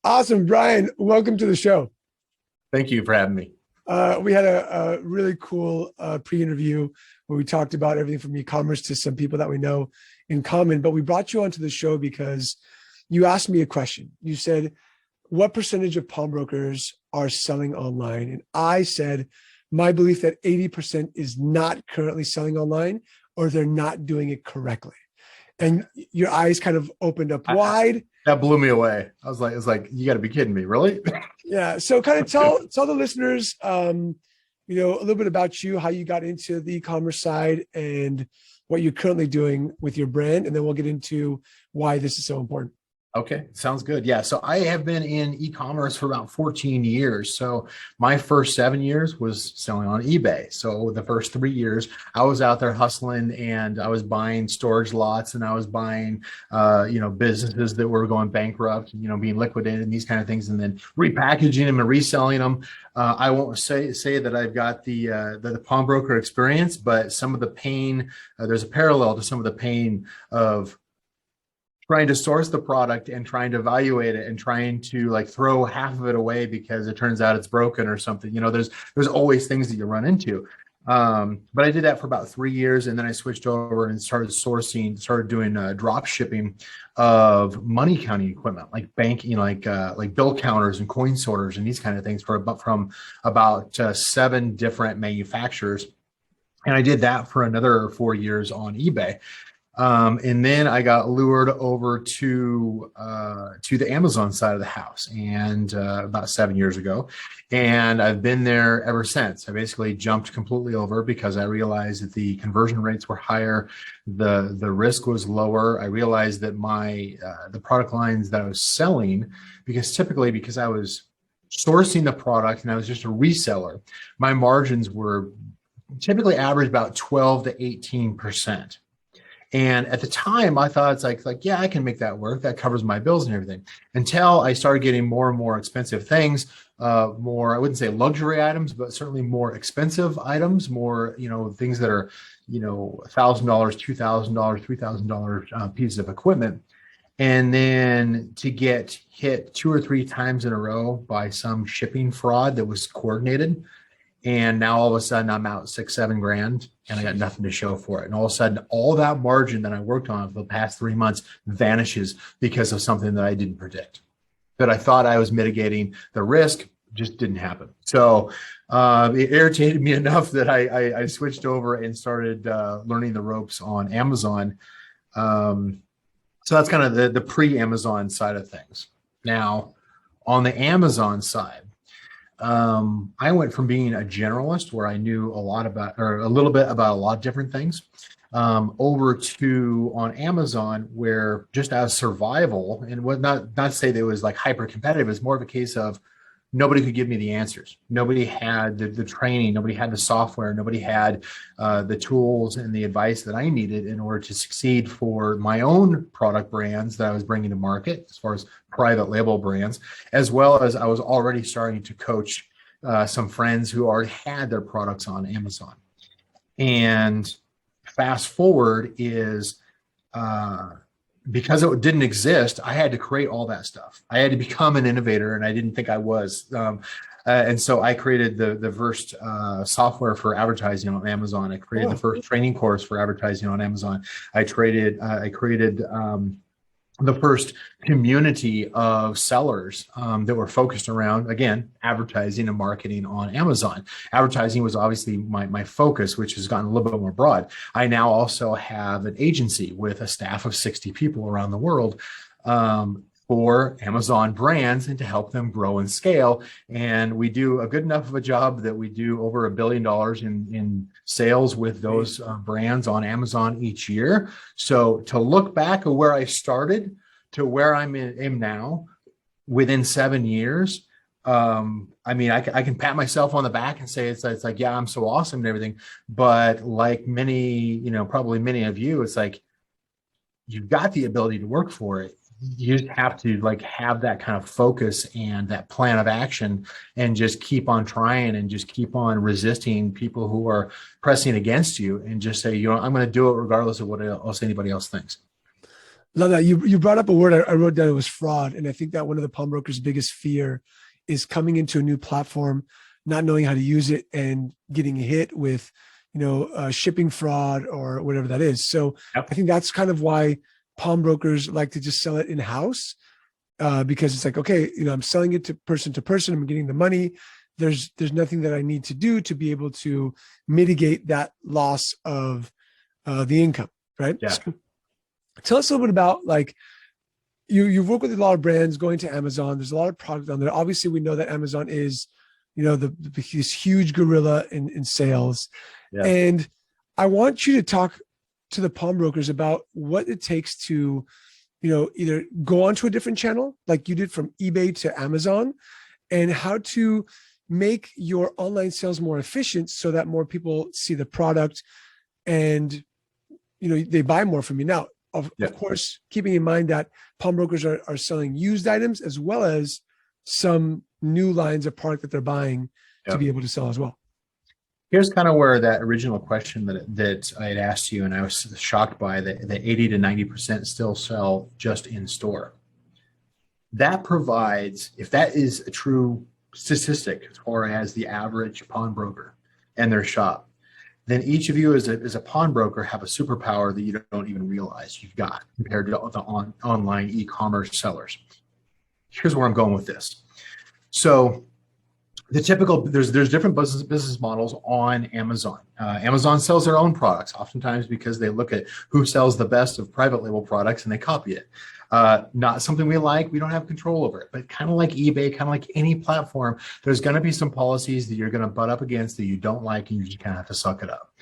Awesome, Brian. Welcome to the show. Thank you for having me. We had a really cool pre-interview where we talked about everything from e-commerce to some people that we know in common. But we brought you onto the show because you asked me a question. You said, what percentage of pawnbrokers are selling online? And I said, my belief that 80% is not currently selling online, or they're not doing it correctly. And your eyes kind of opened up wide. That blew me away. It's like, you got to be kidding me, really? Yeah. So kind of tell the listeners, a little bit about you, how you got into the e-commerce side and what you're currently doing with your brand. And then we'll get into why this is so important. Okay, sounds good. Yeah, so I have been in e-commerce for about 14 years. So my first 7 years was selling on eBay. So the first 3 years, I was out there hustling, and I was buying storage lots, and I was buying, businesses that were going bankrupt, being liquidated and these kind of things, and then repackaging them and reselling them. I won't say that I've got the pawnbroker experience, but some of the pain, there's a parallel to some of the pain of trying to source the product and trying to evaluate it and trying to like throw half of it away because it turns out it's broken or something. There's always things that you run into. But I did that for about 3 years, and then I switched over and started doing drop shipping of money counting equipment, like banking, like bill counters and coin sorters and these kind of things from about 7 different manufacturers. And I did that for another 4 years on eBay. And then I got lured over to the Amazon side of the house, and about 7 years ago, and I've been there ever since. I basically jumped completely over because I realized that the conversion rates were higher, the risk was lower. I realized that the product lines that I was selling, because I was sourcing the product and I was just a reseller, my margins were typically average about 12 to 18%. And at the time, I thought it's like, yeah, I can make that work. That covers my bills and everything. Until I started getting more and more expensive things, more, I wouldn't say luxury items, but certainly more expensive items, more, things that are, $1,000, $2,000, $3,000 pieces of equipment. And then to get hit 2 or 3 times in a row by some shipping fraud that was coordinated. And now all of a sudden I'm out 6-7 grand and I got nothing to show for it. And all of a sudden, all that margin that I worked on for the past 3 months vanishes because of something that I didn't predict. That I thought I was mitigating the risk, just didn't happen. So it irritated me enough that I switched over and started learning the ropes on Amazon. So that's kind of the pre-Amazon side of things. Now, on the Amazon side, I went from being a generalist where I knew a little bit about a lot of different things, over to on Amazon, where just as survival, and what not to say that it was like hyper competitive, it's more of a case of nobody could give me the answers. Nobody had the training, nobody had the software, nobody had the tools and the advice that I needed in order to succeed for my own product brands that I was bringing to market, as far as private label brands, as well as I was already starting to coach some friends who already had their products on Amazon. And fast forward is, because it didn't exist, I had to create all that stuff. I had to become an innovator, and I didn't think I was. And so I created the first software for advertising on Amazon. I created the first training course for advertising on Amazon. I created the first community of sellers that were focused around, again, advertising and marketing on Amazon. Advertising was obviously my focus, which has gotten a little bit more broad. I now also have an agency with a staff of 60 people around the world for Amazon brands and to help them grow and scale. And we do a good enough of a job that we do over $1 billion in sales with those brands on Amazon each year. So to look back at where I started to where I'm am now within 7 years, I can pat myself on the back and say it's like, yeah, I'm so awesome and everything. But like probably many of you, it's like, you've got the ability to work for it. You just have to have that kind of focus and that plan of action and just keep on trying and just keep on resisting people who are pressing against you and just say, I'm going to do it regardless of what else anybody else thinks. Love that. You brought up a word I wrote down. It was fraud. And I think that one of the pawnbrokers' biggest fear is coming into a new platform, not knowing how to use it and getting hit with, shipping fraud or whatever that is. So Yep. I think that's kind of why pawnbrokers like to just sell it in-house, because it's like, okay, I'm selling it to person. I'm getting the money. There's nothing that I need to do to be able to mitigate that loss of the income, right? Yeah. So tell us a little bit about, like, you've worked with a lot of brands, going to Amazon. There's a lot of product on there. Obviously, we know that Amazon is, this huge gorilla in sales. Yeah. And I want you to talk to the pawnbrokers about what it takes to, either go onto a different channel, like you did from eBay to Amazon, and how to make your online sales more efficient so that more people see the product and, they buy more from you. Now, of course, keeping in mind that pawnbrokers are selling used items as well as some new lines of product that they're buying to be able to sell as well. Here's kind of where that original question that I had asked you, and I was shocked by that 80 to 90% still sell just in store. That provides, if that is a true statistic as far as the average pawnbroker and their shop, then each of you as a pawnbroker have a superpower that you don't even realize you've got compared to the online e-commerce sellers. Here's where I'm going with this. So the typical, there's different business models on Amazon. Amazon sells their own products, oftentimes because they look at who sells the best of private label products and they copy it. Not something we like, we don't have control over it, but kind of like eBay, kind of like any platform, there's going to be some policies that you're going to butt up against that you don't like, and you just kind of have to suck it up.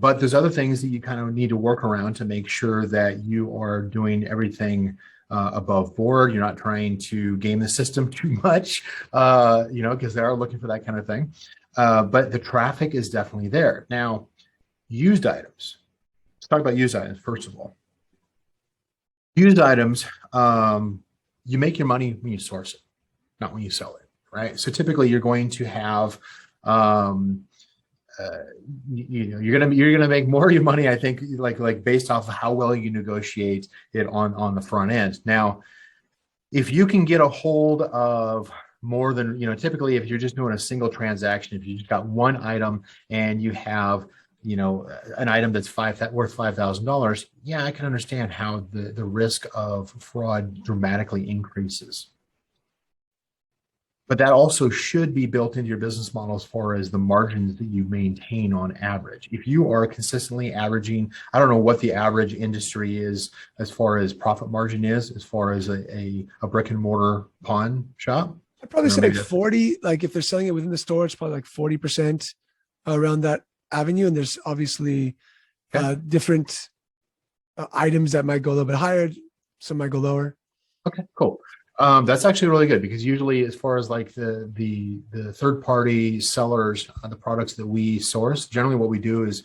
But there's other things that you kind of need to work around to make sure that you are doing everything above board. You're not trying to game the system too much, because they are looking for that kind of thing. But the traffic is definitely there. Now, used items. Let's talk about used items first of all. Used items, you make your money when you source it, not when you sell it, right? So typically you're going to have, you're gonna make more of your money, I think, like based off of how well you negotiate it on the front end. Now, if you can get a hold of more than, typically if you're just doing a single transaction, if you just got one item and you have an item that's worth $5,000, yeah, I can understand how the risk of fraud dramatically increases. But that also should be built into your business model as far as the margins that you maintain on average. If you are consistently averaging, I don't know what the average industry is as far as profit margin is, as far as a brick and mortar pawn shop. I'd probably say like 40, like if they're selling it within the store, it's probably like 40% around that avenue. And there's obviously different items that might go a little bit higher, some might go lower. Okay, cool. That's actually really good, because usually as far as like the third party sellers, the products that we source, generally what we do is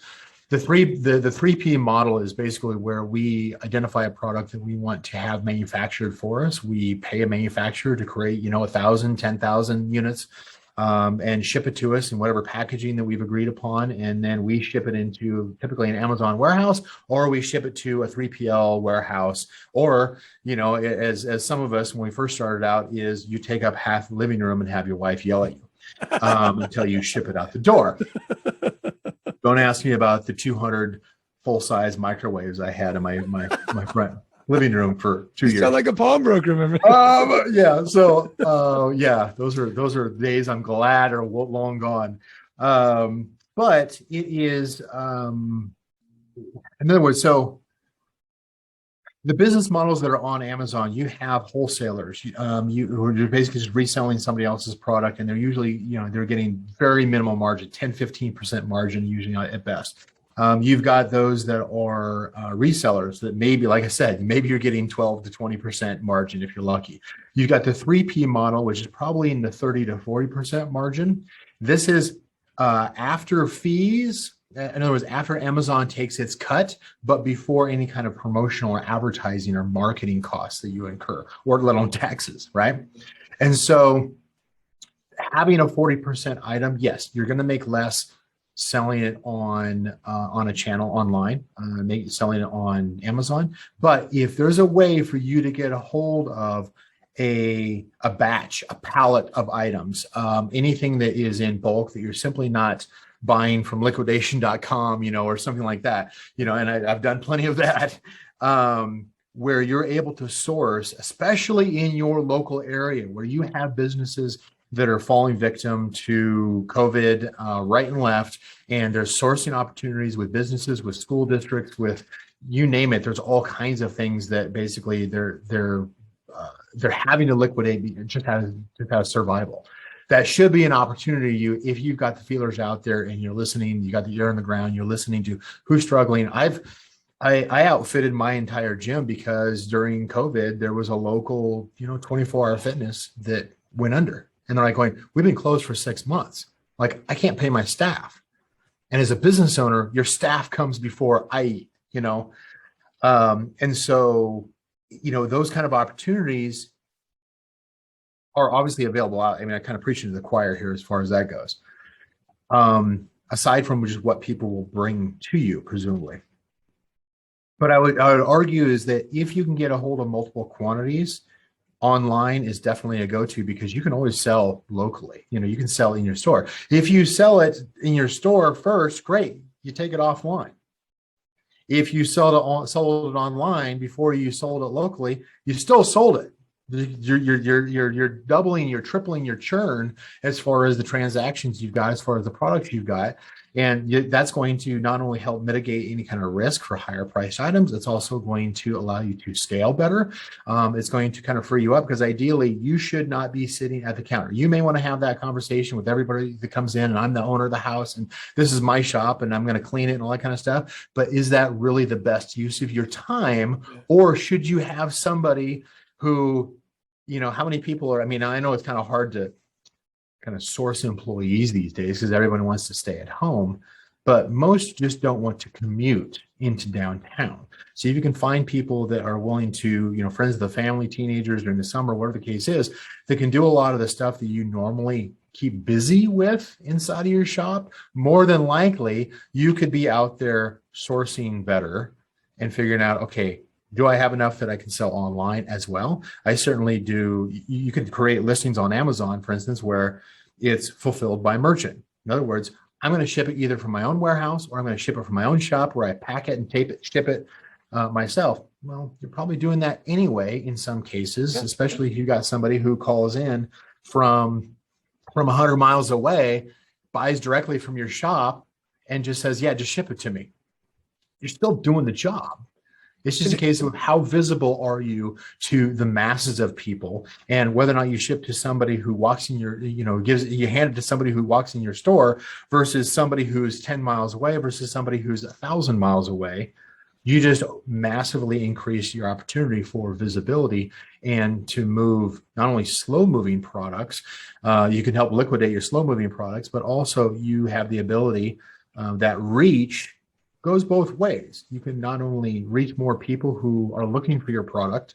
the 3P model is basically where we identify a product that we want to have manufactured for us. We pay a manufacturer to create, 1,000, 10,000 units. And ship it to us in whatever packaging that we've agreed upon. And then we ship it into typically an Amazon warehouse, or we ship it to a 3PL warehouse, or, as some of us, when we first started out, is you take up half the living room and have your wife yell at you until you ship it out the door. Don't ask me about the 200 full-size microwaves I had in my front living room for 2 years. You sound like a pawnbroker, remember? Yeah. So, those are days I'm glad are long gone. But it is, in other words, so the business models that are on Amazon, you have wholesalers, you're basically just reselling somebody else's product, and they're usually, they're getting very minimal margin, 10, 15% margin usually at best. You've got those that are resellers that maybe, like I said, maybe you're getting 12 to 20% margin if you're lucky. You've got the 3P model, which is probably in the 30 to 40% margin. This is after fees. In other words, after Amazon takes its cut, but before any kind of promotional or advertising or marketing costs that you incur, or let alone taxes, right? And so having a 40% item, yes, you're going to make less selling it on a channel online, maybe selling it on Amazon. But if there's a way for you to get a hold of a batch, a pallet of items, anything that is in bulk that you're simply not buying from liquidation.com, or something like that, and I've done plenty of that, where you're able to source, especially in your local area where you have businesses that are falling victim to COVID right and left, and there's sourcing opportunities with businesses, with school districts, with you name it. There's all kinds of things that basically they're having to liquidate just out of survival. That should be an opportunity if you've got the feelers out there and you're listening, you got the ear on the ground, you're listening to who's struggling. I outfitted my entire gym because during COVID, there was a local, 24-hour fitness that went under. And they're like going, we've been closed for 6 months. Like, I can't pay my staff. And as a business owner, your staff comes before I eat, and so, those kind of opportunities are obviously available. I mean, I kind of preach into the choir here as far as that goes. Aside from which is what people will bring to you, presumably. But I would argue is that if you can get a hold of multiple quantities, online is definitely a go-to, because you can always sell locally. You can sell in your store. If you sell it in your store first, great. You take it offline. If you sold it online before you sold it locally, you still sold it. You're doubling, you're tripling your churn as far as the transactions you've got, as far as the products you've got. And that's going to not only help mitigate any kind of risk for higher priced items, it's also going to allow you to scale better. It's going to kind of free you up, because ideally you should not be sitting at the counter. You may want to have that conversation with everybody that comes in, and I'm the owner of the house and this is my shop and I'm going to clean it and all that kind of stuff. But is that really the best use of your time? Or should you have somebody who, how many people are, I know it's kind of hard to kind of source employees these days because everyone wants to stay at home, but most just don't want to commute into downtown. So if you can find people that are willing to, friends of the family, teenagers during the summer, whatever the case is, that can do a lot of the stuff that you normally keep busy with inside of your shop, more than likely you could be out there sourcing better and figuring out, okay, do I have enough that I can sell online as well? I certainly do. You can create listings on Amazon, for instance, where it's fulfilled by merchant. In other words, I'm going to ship it either from my own warehouse, or I'm going to ship it from my own shop where I pack it and tape it, ship it myself. Well, you're probably doing that anyway in some cases, especially if you got somebody who calls in from 100 miles away, buys directly from your shop, and just says, yeah, just ship it to me. You're still doing the job. It's just a case of how visible are you to the masses of people, and whether or not you ship to somebody who walks in your, you hand it to somebody who walks in your store versus somebody who's 10 miles away versus somebody who's 1,000 miles away. You just massively increase your opportunity for visibility and to move not only slow moving products, you can help liquidate your slow moving products, but also you have the ability that reach goes both ways. You can not only reach more people who are looking for your product,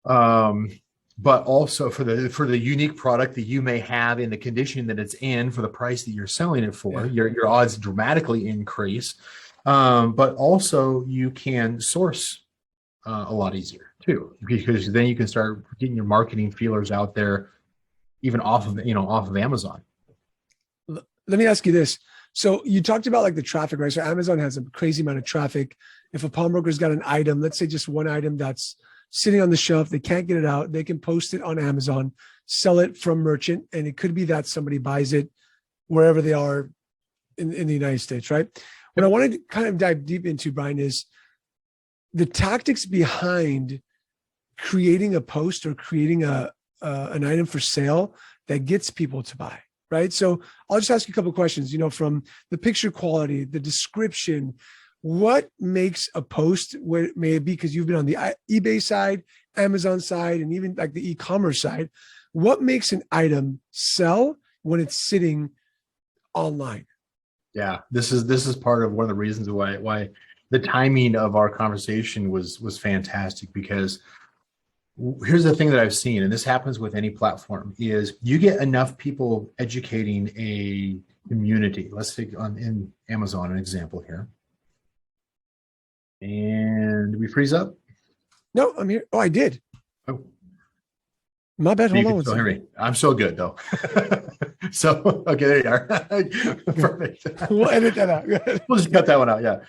but also for the unique product that you may have in the condition that it's in for the price that you're selling it for. Your odds dramatically increase, but also you can source a lot easier too, because then you can start getting your marketing feelers out there, even off of Amazon. Let me ask you this. So you talked about like the traffic, right? So Amazon has a crazy amount of traffic. If a pawnbroker's got an item, let's say just one item that's sitting on the shelf, they can't get it out, they can post it on Amazon, sell it from merchant, and it could be that somebody buys it wherever they are in the United States, right? What I wanted to kind of dive deep into, Brian, is the tactics behind creating a post or creating an item for sale that gets people to buy. Right. So I'll just ask you a couple of questions, from the picture quality, the description, what makes a post, where it may be, because you've been on the eBay side, Amazon side, and even like the e-commerce side, what makes an item sell when it's sitting online? Yeah, this is part of one of the reasons why the timing of our conversation was fantastic, because here's the thing that I've seen, and this happens with any platform, is you get enough people educating community. Let's take in Amazon an example here. And we freeze up. No, I'm here. Oh, I did. Oh, My bad. you Hold on can one still hear second. me. I'm so good though. So okay, there you are. Perfect. We'll edit that out. We'll just cut that one out. Yeah.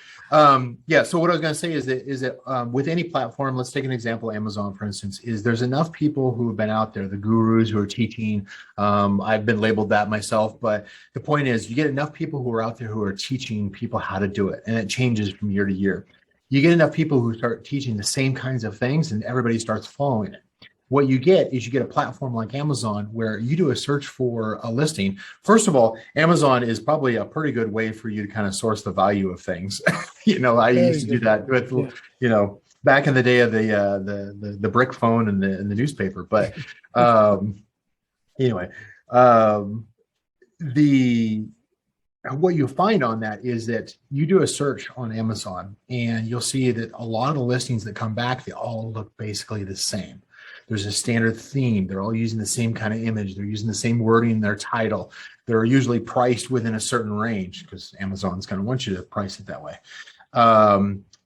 Yeah. So what I was going to say is that with any platform, let's take an example, Amazon, for instance, is there's enough people who have been out there, the gurus who are teaching. I've been labeled that myself, but the point is you get enough people who are out there who are teaching people how to do it. And it changes from year to year. You get enough people who start teaching the same kinds of things and everybody starts following it. What you get is you get a platform like Amazon where you do a search for a listing. First of all, Amazon is probably a pretty good way for you to kind of source the value of things. I used to do that with, back in the day of the brick phone and the newspaper. But anyway, what you find on that is that you do a search on Amazon and you'll see that a lot of the listings that come back, they all look basically the same. There's a standard theme. They're all using the same kind of image. They're using the same wording in their title. They're usually priced within a certain range because Amazon's going to want you to price it that way.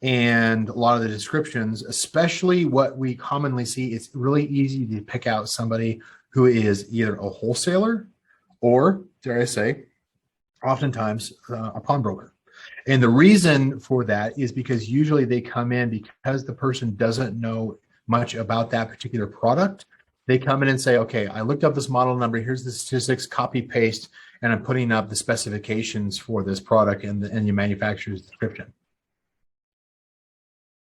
And a lot of the descriptions, especially what we commonly see, it's really easy to pick out somebody who is either a wholesaler or, dare I say, oftentimes a pawnbroker. And the reason for that is because usually they come in because the person doesn't know much about that particular product. They come in and say, okay, I looked up this model number, here's the statistics, copy paste, and I'm putting up the specifications for this product and the manufacturer's description.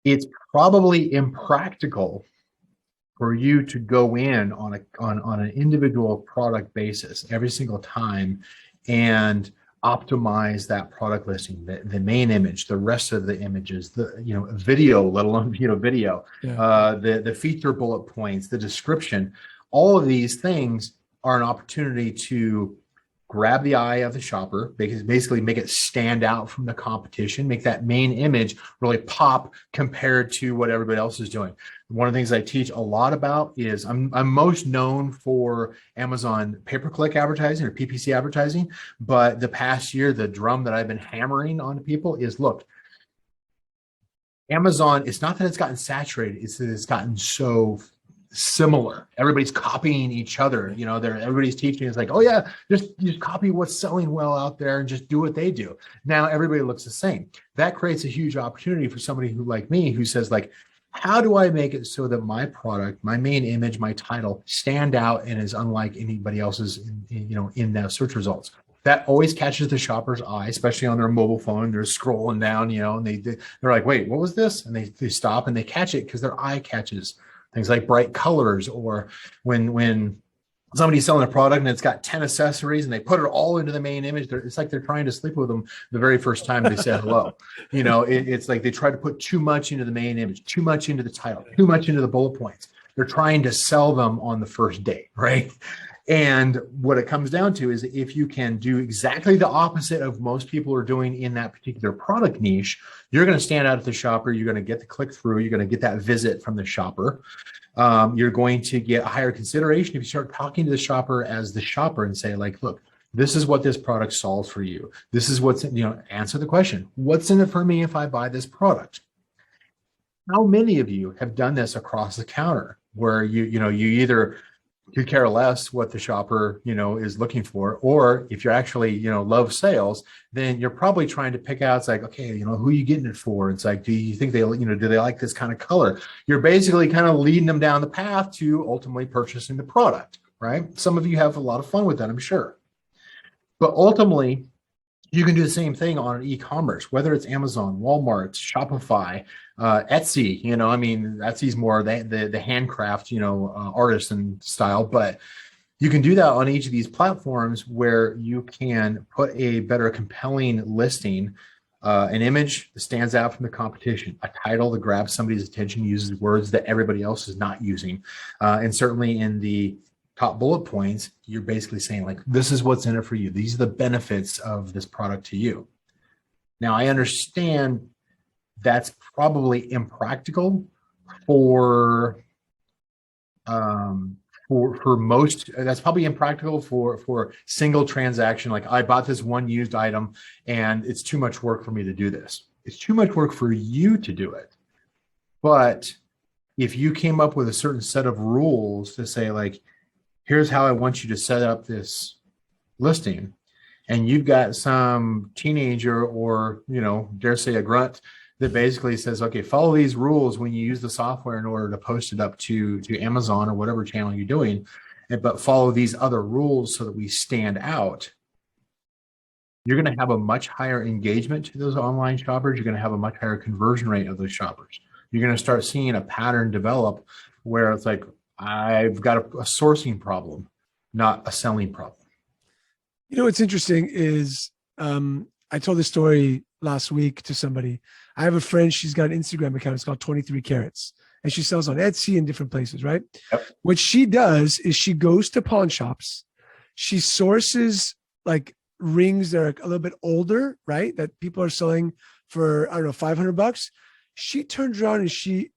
It's probably impractical for you to go in on an individual product basis every single time and optimize that product listing, the main image, the rest of the images, the video, let alone video, the feature bullet points, the description. All of these things are an opportunity to grab the eye of the shopper, basically make it stand out from the competition, make that main image really pop compared to what everybody else is doing. One of the things I teach a lot about is I'm most known for Amazon pay-per-click advertising or PPC advertising, but the past year, the drum that I've been hammering on people is, look, Amazon, it's not that it's gotten saturated, it's that it's gotten so similar. Everybody's copying each other. Everybody's teaching is like, oh yeah, just copy what's selling well out there and just do what they do. Now everybody looks the same. That creates a huge opportunity for somebody who, like me, who says like, how do I make it so that my product, my main image, my title stand out and is unlike anybody else's in the search results? That always catches the shopper's eye, especially on their mobile phone. They're scrolling down, and they're like, wait, what was this? And they stop and they catch it because their eye catches things like bright colors, or when somebody's selling a product and it's got 10 accessories and they put it all into the main image. It's like they're trying to sleep with them the very first time they say hello. It's like they try to put too much into the main image, too much into the title, too much into the bullet points. They're trying to sell them on the first date, right? And what it comes down to is if you can do exactly the opposite of most people are doing in that particular product niche, you're going to stand out at the shopper. You're going to get the click through. You're going to get that visit from the shopper. You're going to get a higher consideration if you start talking to the shopper as the shopper and say, like, look, this is what this product solves for you. This is what's, answer the question. What's in it for me if I buy this product? How many of you have done this across the counter where you either could care less what the shopper, is looking for, or if you're actually, love sales, then you're probably trying to pick out, it's like, okay, who are you getting it for? It's like, do you think they, do they like this kind of color? You're basically kind of leading them down the path to ultimately purchasing the product, right? Some of you have a lot of fun with that, I'm sure. But ultimately, you can do the same thing on e-commerce, whether it's Amazon, Walmart, Shopify, Etsy. Etsy's more the handcraft, artisan style, but you can do that on each of these platforms where you can put a better compelling listing, an image that stands out from the competition, a title that grabs somebody's attention, uses words that everybody else is not using, and certainly in the top bullet points, you're basically saying, like, this is what's in it for you. These are the benefits of this product to you. Now, I understand that's probably impractical for for most, that's probably impractical for single transaction. Like I bought this one used item and it's too much work for me to do this. It's too much work for you to do it. But if you came up with a certain set of rules to say like, here's how I want you to set up this listing, and you've got some teenager or, dare say a grunt that basically says, okay, follow these rules when you use the software in order to post it up to Amazon or whatever channel you're doing, but follow these other rules so that we stand out. You're going to have a much higher engagement to those online shoppers. You're going to have a much higher conversion rate of those shoppers. You're going to start seeing a pattern develop where it's like, I've got a sourcing problem, not a selling problem. What's interesting is I told this story last week to somebody. I have a friend, she's got an Instagram account. It's called 23 Carats. And she sells on Etsy and different places, right? Yep. What she does is she goes to pawn shops. She sources like rings that are a little bit older, right? That people are selling for, I don't know, $500. She turns around and she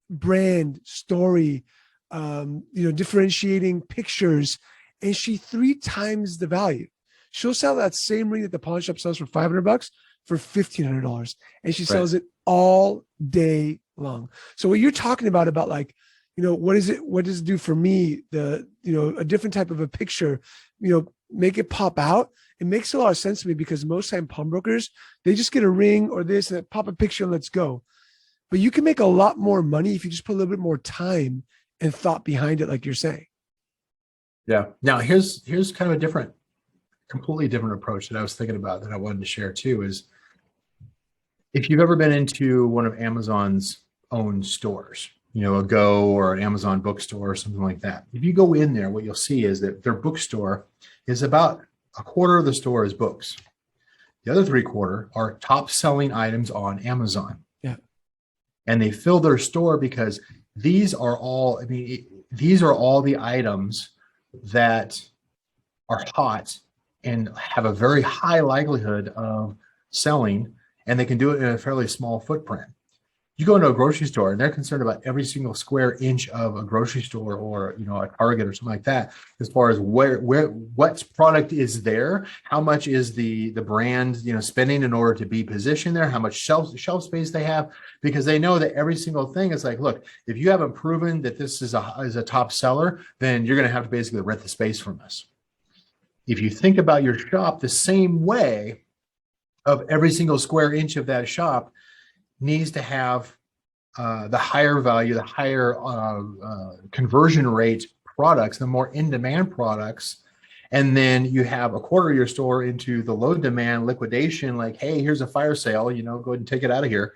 brand story, differentiating pictures, and she 3 times the value. She'll sell that same ring that the pawn shop sells for $500 for $1,500, and she sells it all day long. So what you're talking about like, what does it do for me? A different type of a picture, make it pop out. It makes a lot of sense to me because most time pawnbrokers, they just get a ring or this and pop a picture and let's go. But you can make a lot more money if you just put a little bit more time and thought behind it, like you're saying. Yeah. Now here's kind of a completely different approach that I was thinking about that I wanted to share too, is if you've ever been into one of Amazon's own stores, a Go or an Amazon bookstore or something like that. If you go in there, what you'll see is that their bookstore is about a quarter of the store is books. The other 3/4 are top selling items on Amazon. Yeah. And they fill their store because these are all the items that are hot and have a very high likelihood of selling, and they can do it in a fairly small footprint. You go into a grocery store and they're concerned about every single square inch of a grocery store or a Target or something like that, as far as what product is there, how much is the brand spending in order to be positioned there, how much shelf space they have, because they know that every single thing is like, look, if you haven't proven that this is a top seller, then you're going to have to basically rent the space from us. If you think about your shop the same way, of every single square inch of that shop needs to have the higher value, the higher conversion rate products, the more in-demand products. And then you have a quarter of your store into the low demand liquidation, like, hey, here's a fire sale, go ahead and take it out of here.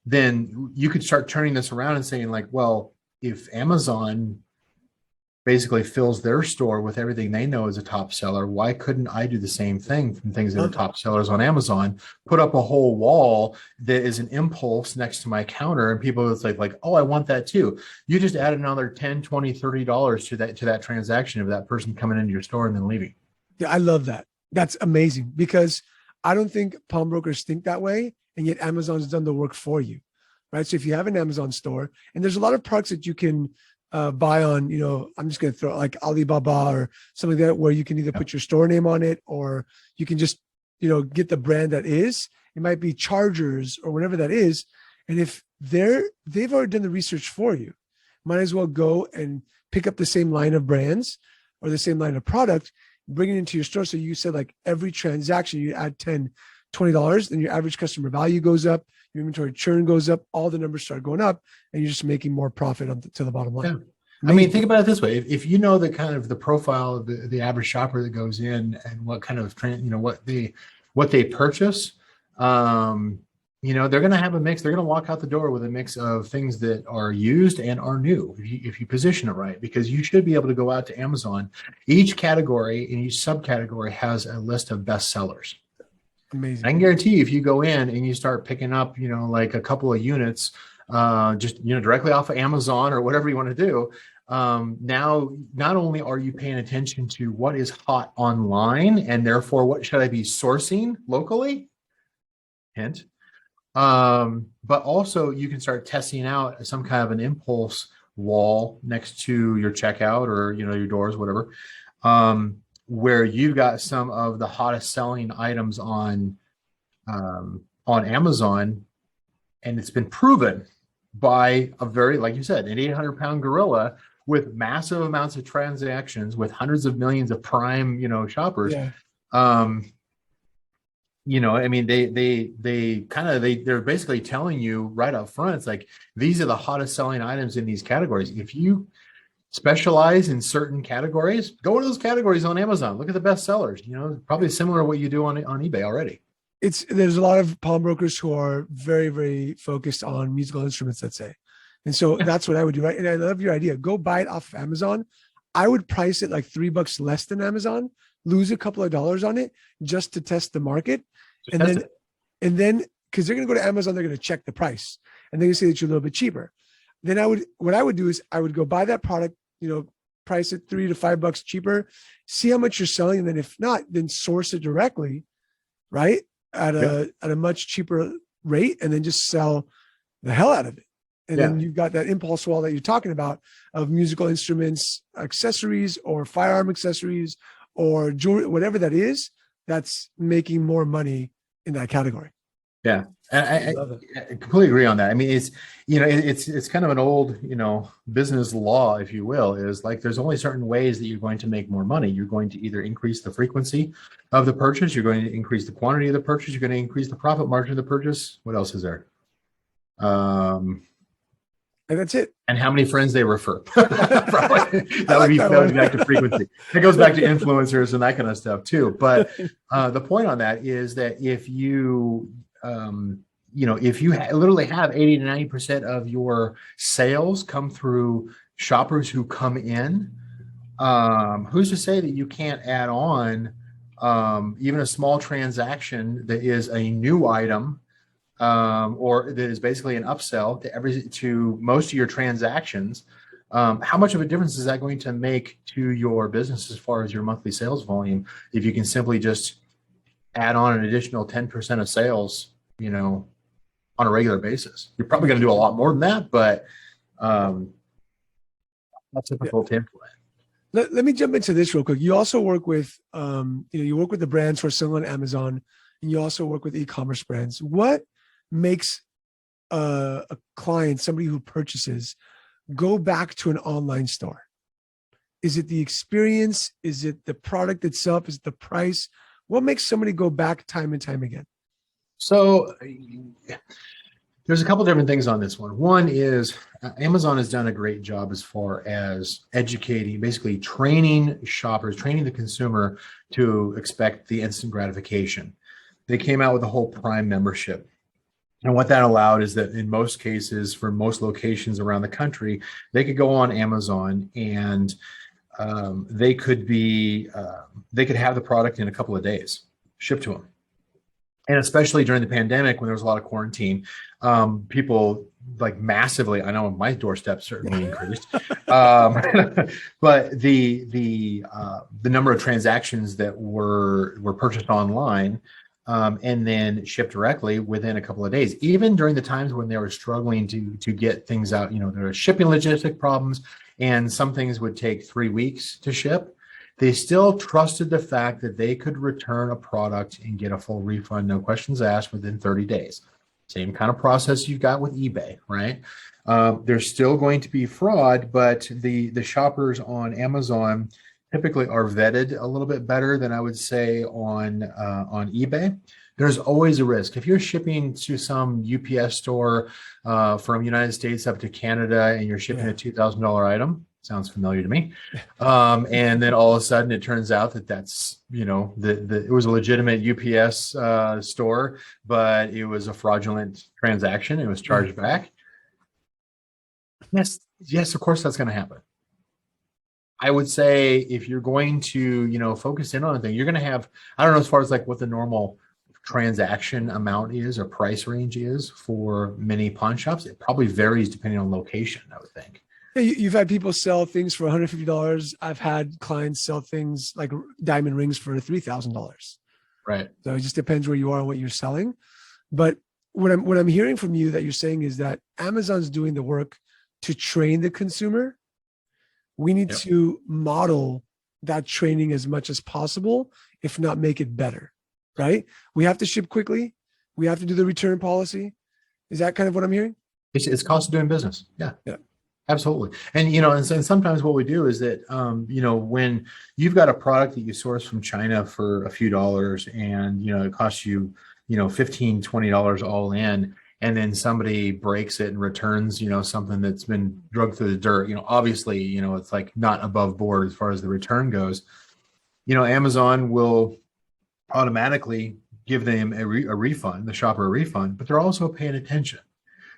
Then you could start turning this around and saying like, well, if Amazon basically fills their store with everything they know is a top seller, why couldn't I do the same thing from things that are top sellers on Amazon, put up a whole wall that is an impulse next to my counter, and people it's like, oh, I want that too. You just add another $10, $20, $30 to that transaction of that person coming into your store and then leaving. Yeah, I love that. That's amazing, because I don't think pawnbrokers think that way, and yet Amazon's done the work for you, right? So if you have an Amazon store, and there's a lot of products that you can buy on, I'm just going to throw like Alibaba or something like that, where you can either put your store name on it, or you can just, get the brand that is. It might be chargers or whatever that is. And if they've already done the research for you, might as well go and pick up the same line of brands or the same line of product, bring it into your store. So you said like every transaction you add $10, $20, then your average customer value goes up, your inventory churn goes up, all the numbers start going up, and you're just making more profit to the bottom line. Yeah. I mean, think about it this way. If you know the kind of the profile of the average shopper that goes in and what kind of what they purchase, they're going to have a mix. They're going to walk out the door with a mix of things that are used and are new if you position it right, because you should be able to go out to Amazon. Each category and each subcategory has a list of best sellers. Amazing. I can guarantee you, if you go in and you start picking up, like a couple of units, just, directly off of Amazon or whatever you want to do. Now, not only are you paying attention to what is hot online and therefore what should I be sourcing locally, hint, but also you can start testing out some kind of an impulse wall next to your checkout or, your doors, whatever, where you've got some of the hottest selling items on Amazon, and it's been proven by a very, like you said, an 800-pound gorilla with massive amounts of transactions with hundreds of millions of prime, shoppers. Yeah. I mean, they're basically telling you right up front, it's like, these are the hottest selling items in these categories. If you specialize in certain categories, go into those categories on Amazon. Look at the best sellers, probably similar to what you do on eBay already. There's a lot of pawnbrokers who are very, very focused on musical instruments, let's say. And so that's what I would do, right? And I love your idea. Go buy it off of Amazon. I would price it like $3 less than Amazon, lose a couple of dollars on it just to test the market. And then, because they're going to go to Amazon, they're going to check the price and they're going to say that you're a little bit cheaper. Then what I would do is I would go buy that product, price it $3 to $5 cheaper, see how much you're selling. And then if not, then source it directly, right? At a much cheaper rate, and then just sell the hell out of it. And then you've got that impulse wall that you're talking about of musical instruments, accessories, or firearm accessories, or jewelry, whatever that is, that's making more money in that category. Yeah. And I completely agree on that. I mean, it's kind of an old, business law, if you will, is like, there's only certain ways that you're going to make more money. You're going to either increase the frequency of the purchase. You're going to increase the quantity of the purchase. You're going to increase the profit margin of the purchase. What else is there? And that's it. And how many friends they refer. Probably. That would be back to frequency. It goes back to influencers and that kind of stuff too. But the point on that is that if you literally have 80 to 90% of your sales come through shoppers who come in, who's to say that you can't add on even a small transaction that is a new item, or that is basically an upsell to most of your transactions. How much of a difference is that going to make to your business as far as your monthly sales volume if you can simply just add on an additional 10% of sales, on a regular basis? You're probably going to do a lot more than that, but that's typical template. Let me jump into this real quick. You also work with, you work with the brands who are selling on Amazon, and you also work with e-commerce brands. What makes a client, somebody who purchases, go back to an online store? Is it the experience? Is it the product itself? Is it the price? What makes somebody go back time and time again? So there's a couple different things on this one. One is Amazon has done a great job as far as educating, basically training shoppers, training the consumer to expect the instant gratification. They came out with a whole Prime membership. And what that allowed is that in most cases, for most locations around the country, they could go on Amazon and they could have the product in a couple of days shipped to them. And especially during the pandemic, when there was a lot of quarantine, people like massively, I know my doorstep certainly increased, but the number of transactions that were purchased online and then shipped directly within a couple of days, even during the times when they were struggling to get things out, there were shipping logistic problems and some things would take 3 weeks to ship. They still trusted the fact that they could return a product and get a full refund, no questions asked, within 30 days. Same kind of process you've got with eBay, right? There's still going to be fraud, but the shoppers on Amazon typically are vetted a little bit better than I would say on eBay. There's always a risk. If you're shipping to some UPS store from United States up to Canada and you're shipping a $2,000 item, sounds familiar to me. And then all of a sudden it turns out that's, it was a legitimate UPS store, but it was a fraudulent transaction. It was charged back. Yes, of course that's going to happen. I would say if you're going to, focus in on a thing, you're going to have, I don't know, as far as like what the normal transaction amount is or price range is for many pawn shops. It probably varies depending on location, I would think. Yeah, you've had people sell things for $150. I've had clients sell things like diamond rings for $3,000. Right. So it just depends where you are and what you're selling. But what I'm hearing from you that you're saying is that Amazon's doing the work to train the consumer, we need to model that training as much as possible, if not make it better, right? We have to ship quickly. We have to do the return policy. Is that kind of what I'm hearing? It's cost of doing business. Yeah. Yeah. Absolutely. And, and sometimes what we do is that, when you've got a product that you source from China for a few dollars and, it costs you, $15, $20 all in, and then somebody breaks it and returns, something that's been drugged through the dirt, obviously, it's like not above board as far as the return goes. Amazon will automatically give them a refund, the shopper a refund, but they're also paying attention.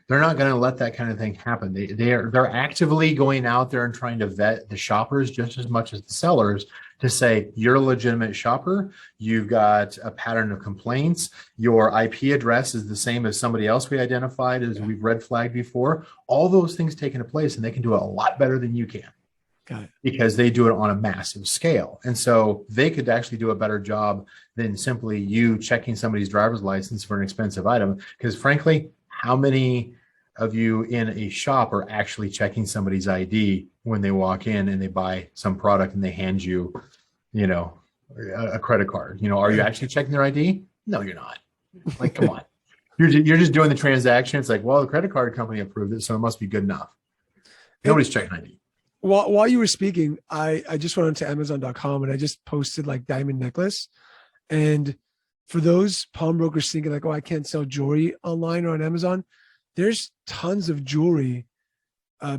They're not going to let that kind of thing happen. They're actively going out there and trying to vet the shoppers just as much as the sellers to say, you're a legitimate shopper. You've got a pattern of complaints. Your IP address is the same as somebody else we identified as we've red flagged before. All those things take into place, and they can do it a lot better than you can. Got it. Because they do it on a massive scale. And so they could actually do a better job than simply you checking somebody's driver's license for an expensive item. Because frankly, how many of you in a shop are actually checking somebody's ID when they walk in and they buy some product and they hand you, a credit card? Are you actually checking their ID? No, you're not. Like, come on. You're just doing the transaction. It's like, well, the credit card company approved it, so it must be good enough. Nobody's checking ID. While you were speaking, I just went onto Amazon.com and I just posted like diamond necklace. And for those pawnbrokers thinking like, oh, I can't sell jewelry online or on Amazon, there's tons of jewelry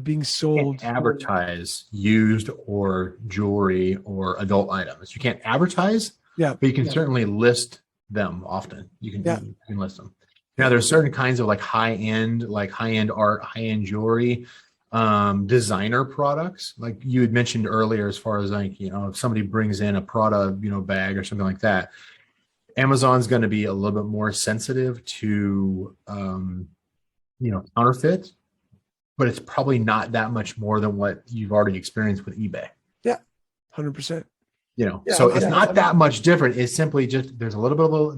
being sold. You can't advertise used or jewelry or adult items. You can't advertise, but you can certainly list them often. You can list them. Now, there's certain kinds of like high-end art, high-end jewelry, designer products, like you had mentioned earlier, as far as like, if somebody brings in a Prada, bag or something like that, Amazon's going to be a little bit more sensitive to, counterfeit, but it's probably not that much more than what you've already experienced with eBay. Yeah. 100%. So it's not that much different. It's simply just, there's a little bit of,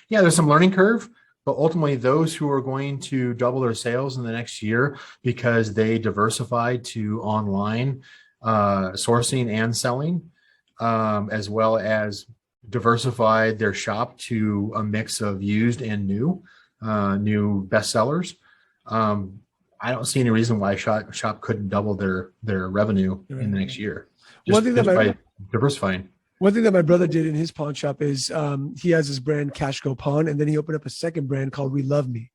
there's some learning curve, but ultimately those who are going to double their sales in the next year because they diversified to online sourcing and selling, as well as diversified their shop to a mix of used and new bestsellers. I don't see any reason why shop couldn't double their revenue in the next year. Just by diversifying. One thing that my brother did in his pawn shop is he has his brand Cash Go Pawn, and then he opened up a second brand called Relove Me,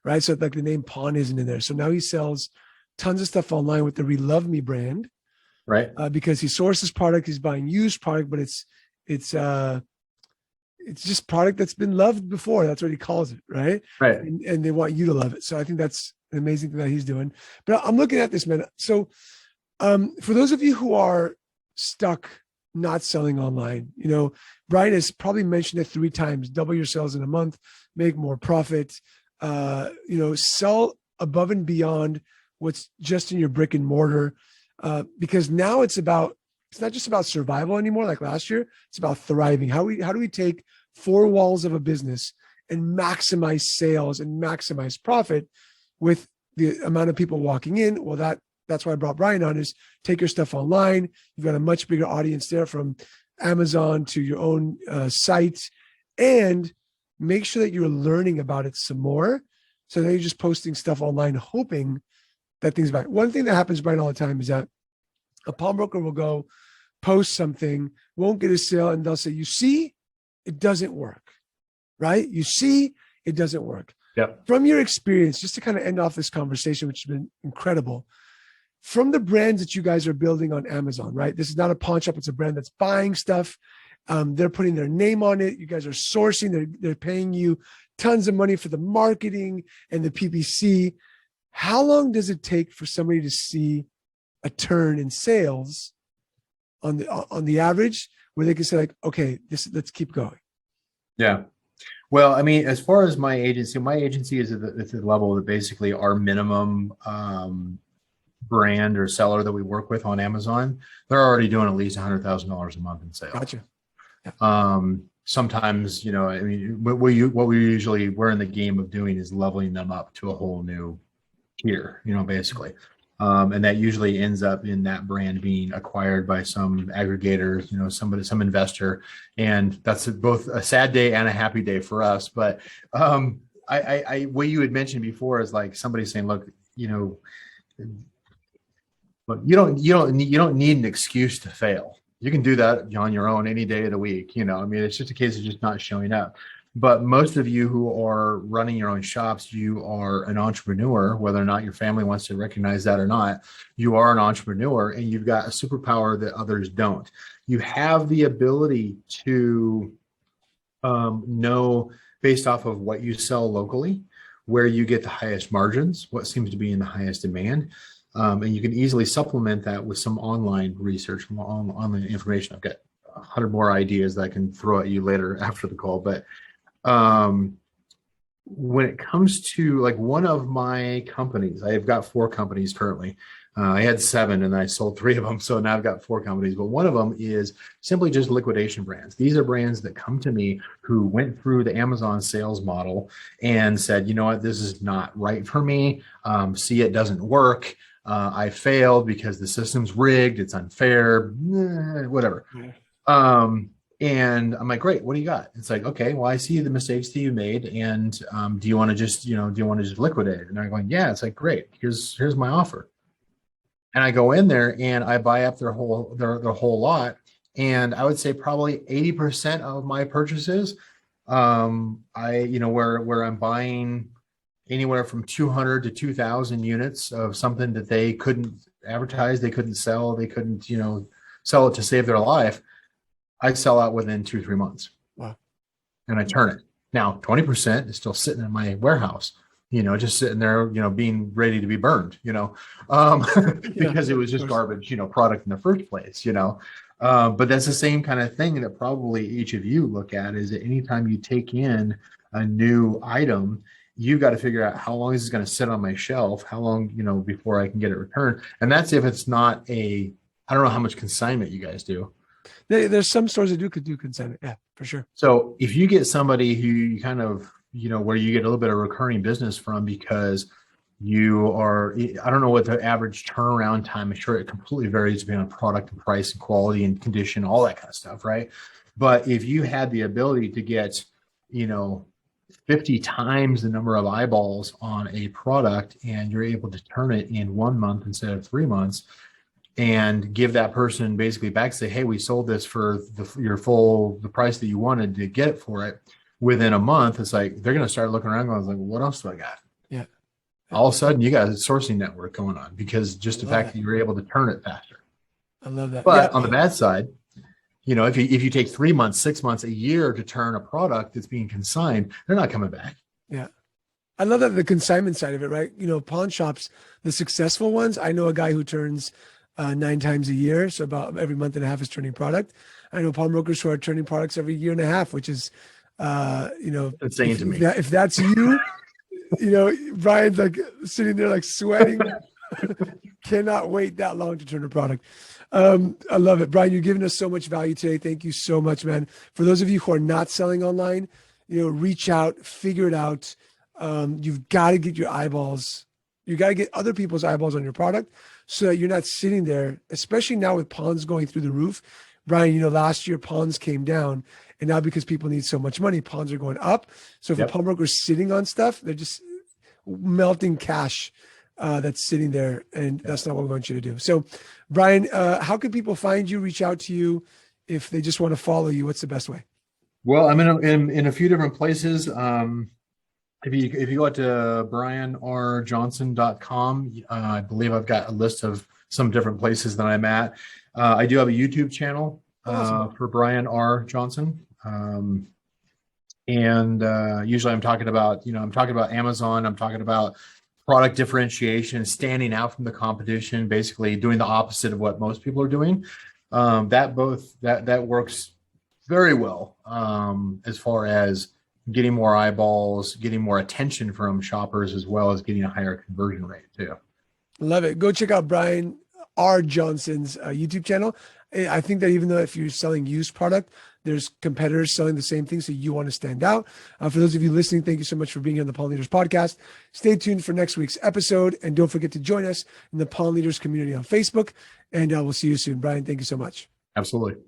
right? So like the name pawn isn't in there. So now he sells tons of stuff online with the Relove Me brand, right? Because he sources product, he's buying used product, but it's just product that's been loved before. That's what he calls it, right? Right. And they want you to love it. So I think that's an amazing thing that he's doing. But I'm looking at this, man. So for those of you who are stuck not selling online, Brian has probably mentioned it 3 times: double your sales in a month, make more profit, sell above and beyond what's just in your brick and mortar. Because now it's not just about survival anymore. Like last year, it's about thriving. How do we take 4 walls of a business and maximize sales and maximize profit with the amount of people walking in? Well, that's why I brought Brian on, is take your stuff online. You've got a much bigger audience there, from Amazon to your own site, and make sure that you're learning about it some more. So now you're just posting stuff online, hoping that things back. One thing that happens, Brian, all the time is that a pawnbroker will go post something, won't get a sale, and they'll say, you see, it doesn't work, right? You see, it doesn't work. Yep. From your experience, just to kind of end off this conversation, which has been incredible, from the brands that you guys are building on Amazon, right? This is not a pawn shop. It's a brand that's buying stuff. They're putting their name on it. You guys are sourcing. They're paying you tons of money for the marketing and the PPC. How long does it take for somebody to see a turn in sales on the average, where they can say like, okay, let's keep going? Yeah. Well, I mean, as far as my agency is at the level that basically our minimum brand or seller that we work with on Amazon, they're already doing at least $100,000 a month in sales. Gotcha. Yeah. Sometimes, I mean, we're in the game of doing is leveling them up to a whole new tier, basically. And that usually ends up in that brand being acquired by some aggregator, some investor. And that's both a sad day and a happy day for us. But what you had mentioned before is like somebody saying, look, you don't need an excuse to fail. You can do that on your own any day of the week. It's just a case of just not showing up. But most of you who are running your own shops, you are an entrepreneur, whether or not your family wants to recognize that or not. You are an entrepreneur, and you've got a superpower that others don't. You have the ability to know, based off of what you sell locally, where you get the highest margins, what seems to be in the highest demand. And you can easily supplement that with some online research, some online information. I've got 100 more ideas that I can throw at you later after the call. But when it comes to like one of my companies, I've got 4 companies currently. I had 7 and I sold 3 of them. So now I've got 4 companies, but one of them is simply just liquidation brands. These are brands that come to me who went through the Amazon sales model and said, you know what, this is not right for me. See, it doesn't work. I failed because the system's rigged. It's unfair, whatever. Yeah. And I'm like, great, what do you got? It's like, okay, well, I see the mistakes that you made. And do you want to just liquidate it? And they're going, yeah. It's like, great, here's my offer. And I go in there and I buy up their whole lot. And I would say probably 80% of my purchases, where I'm buying anywhere from 200 to 2,000 units of something that they couldn't advertise, they couldn't sell, they couldn't, sell it to save their life. I sell out within 2-3 months. Wow. And I turn it. Now, 20% is still sitting in my warehouse, just sitting there, being ready to be burned, because it was just garbage, product in the first place, but that's the same kind of thing that probably each of you look at, is that anytime you take in a new item, you've got to figure out how long is this going to sit on my shelf, how long, before I can get it returned. And that's if it's not I don't know how much consignment you guys do. There's some stores that could do consignment. Yeah, for sure. So if you get somebody who you kind of, where you get a little bit of recurring business from, because I don't know what the average turnaround time, I'm sure it completely varies depending on product and price and quality and condition, all that kind of stuff, right? But if you had the ability to get, 50 times the number of eyeballs on a product, and you're able to turn it in 1 month instead of 3 months, and give that person basically back, say, hey, we sold this for the price that you wanted to get it for it within a month. It's like, they're going to start looking around going, like, what else do I got? Yeah. All of a sudden you got a sourcing network going on, because just the fact that you were able to turn it faster. I love that. But on the bad side, if you take 3 months, 6 months, a year to turn a product that's being consigned, they're not coming back. Yeah. I love that, the consignment side of it, right? Pawn shops, the successful ones, I know a guy who turns 9 times a year. So about every month and a half is turning product. I know pawnbrokers who are turning products every year and a half, which is, insane to me. If that's you, Brian's like sitting there like sweating. Cannot wait that long to turn a product. I love it. Brian, you've given us so much value today. Thank you so much, man. For those of you who are not selling online, reach out, figure it out. You've got to get your eyeballs. You got to get other people's eyeballs on your product, so that you're not sitting there, especially now with pawns going through the roof. Brian, last year pawns came down, and now because people need so much money, pawns are going up. So if a pawnbroker's sitting on stuff, they're just melting cash that's sitting there, and that's not what we want you to do. So, Brian, how can people find you, reach out to you if they just want to follow you? What's the best way? Well, I'm in a few different places. If you go to brianrjohnson.com, I believe I've got a list of some different places that I'm at. I do have a YouTube channel for Brian R. Johnson. And usually I'm talking about Amazon. I'm talking about product differentiation, standing out from the competition, basically doing the opposite of what most people are doing. That works very well as far as getting more eyeballs, getting more attention from shoppers, as well as getting a higher conversion rate too. Love it. Go check out Brian R. Johnson's YouTube channel. I think that even though if you're selling used product, there's competitors selling the same thing. So you want to stand out. For those of you listening, thank you so much for being here on the Pawn Leaders podcast. Stay tuned for next week's episode. And don't forget to join us in the Pawn Leaders community on Facebook. And we'll see you soon. Brian, thank you so much. Absolutely.